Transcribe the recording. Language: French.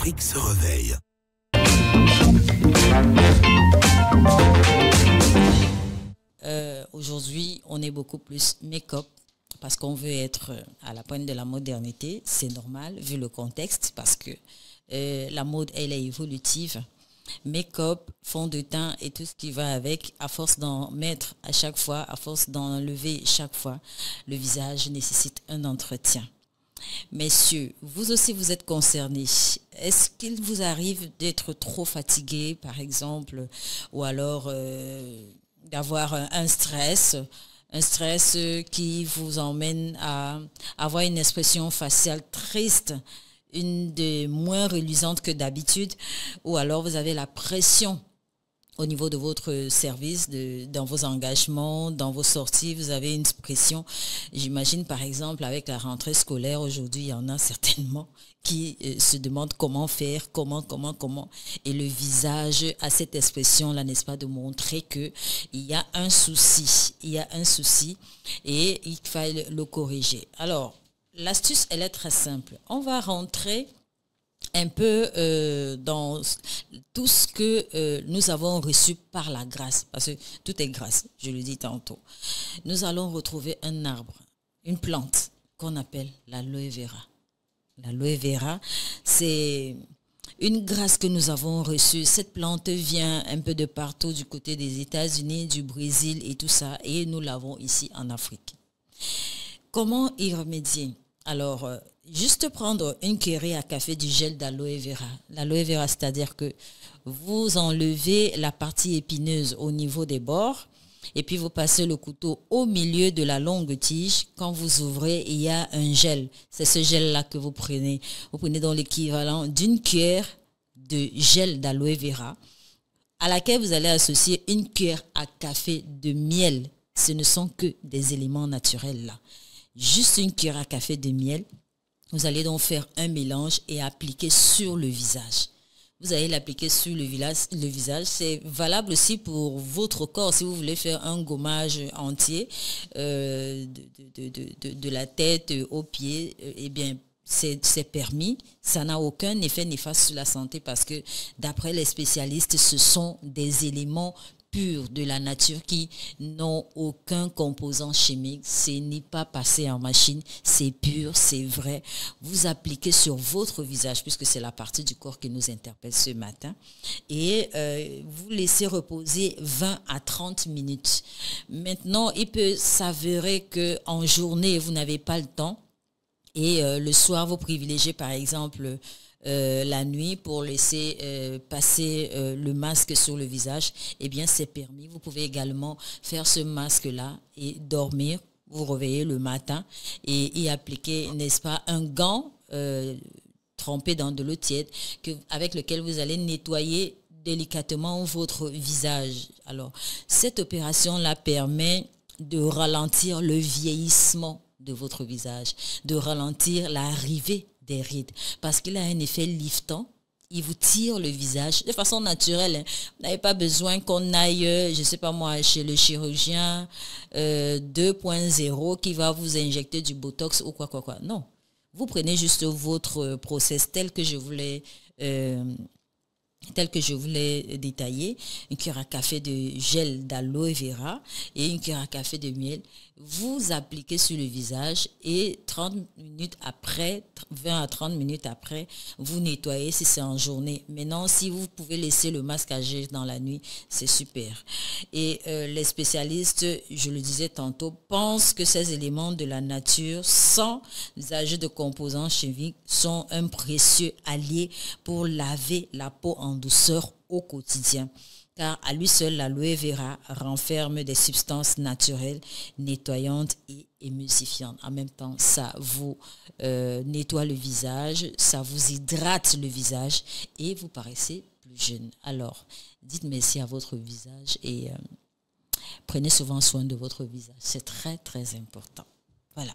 L'Afrique se réveille. Aujourd'hui, on est beaucoup plus make-up parce qu'on veut être à la pointe de la modernité. C'est normal vu le contexte parce que la mode, elle est évolutive. Make-up, fond de teint et tout ce qui va avec, à force d'en mettre à chaque fois, à force d'en enlever chaque fois, le visage nécessite un entretien. Messieurs, vous aussi vous êtes concernés. Est-ce qu'il vous arrive d'être trop fatigué, par exemple, ou alors d'avoir un stress qui vous emmène à avoir une expression faciale triste, une des moins reluisantes que d'habitude, ou alors vous avez la pression au niveau de votre service, dans vos engagements, dans vos sorties, vous avez une pression. J'imagine par exemple avec la rentrée scolaire aujourd'hui, il y en a certainement qui se demandent comment faire, comment. Et le visage a cette expression-là, n'est-ce pas, de montrer qu'il y a un souci. Il y a un souci et il faut le corriger. Alors, l'astuce, elle est très simple. On va rentrer un peu dans tout ce que nous avons reçu par la grâce, parce que tout est grâce, je le dis tantôt. Nous allons retrouver un arbre, une plante qu'on appelle l'aloe vera. L'aloe vera, c'est une grâce que nous avons reçue. Cette plante vient un peu de partout, du côté des États-Unis, du Brésil et tout ça, et nous l'avons ici en Afrique. Comment y remédier? Alors, juste prendre une cuillerée à café du gel d'aloe vera. L'aloe vera, c'est-à-dire que vous enlevez la partie épineuse au niveau des bords et puis vous passez le couteau au milieu de la longue tige. Quand vous ouvrez, il y a un gel. C'est ce gel-là que vous prenez. Vous prenez donc l'équivalent d'une cuillère de gel d'aloe vera à laquelle vous allez associer une cuillère à café de miel. Ce ne sont que des éléments naturels là. Juste une cuillère à café de miel. Vous allez donc faire un mélange et appliquer sur le visage. Vous allez l'appliquer sur le visage. C'est valable aussi pour votre corps. Si vous voulez faire un gommage entier de la tête aux pieds, eh bien, c'est permis. Ça n'a aucun effet néfaste sur la santé parce que d'après les spécialistes, ce sont des éléments purs de la nature qui n'ont aucun composant chimique. Ce n'est pas passé en machine, c'est pur, c'est vrai. Vous appliquez sur votre visage puisque c'est la partie du corps qui nous interpelle ce matin et vous laissez reposer 20 à 30 minutes. Maintenant, il peut s'avérer qu'en journée, vous n'avez pas le temps et le soir, vous privilégiez par exemple la nuit pour laisser passer le masque sur le visage, eh bien c'est permis. Vous pouvez également faire ce masque-là et dormir, vous réveiller le matin et y appliquer, n'est-ce pas, un gant trempé dans de l'eau tiède avec lequel vous allez nettoyer délicatement votre visage. Alors, cette opération-là permet de ralentir le vieillissement de votre visage, de ralentir l'arrivée des rides, parce qu'il a un effet liftant. Il vous tire le visage de façon naturelle. Hein. Vous n'avez pas besoin qu'on aille, je ne sais pas moi, chez le chirurgien 2.0 qui va vous injecter du botox ou quoi. Non. Vous prenez juste votre process tel que je voulais détailler, une cuillère à café de gel d'aloe vera et une cuillère à café de miel. Vous appliquez sur le visage et 30 minutes après, 20 à 30 minutes après, vous nettoyez si c'est en journée. Maintenant, si vous pouvez laisser le masque agir dans la nuit, c'est super. Et les spécialistes, je le disais tantôt, pensent que ces éléments de la nature, sans ajout de composants chimiques, sont un précieux allié pour laver la peau en douceur au quotidien. Car à lui seul, l'aloe vera renferme des substances naturelles, nettoyantes et émulsifiantes. En même temps, ça vous nettoie le visage, ça vous hydrate le visage et vous paraissez plus jeune. Alors, dites merci à votre visage et prenez souvent soin de votre visage. C'est très, très important. Voilà.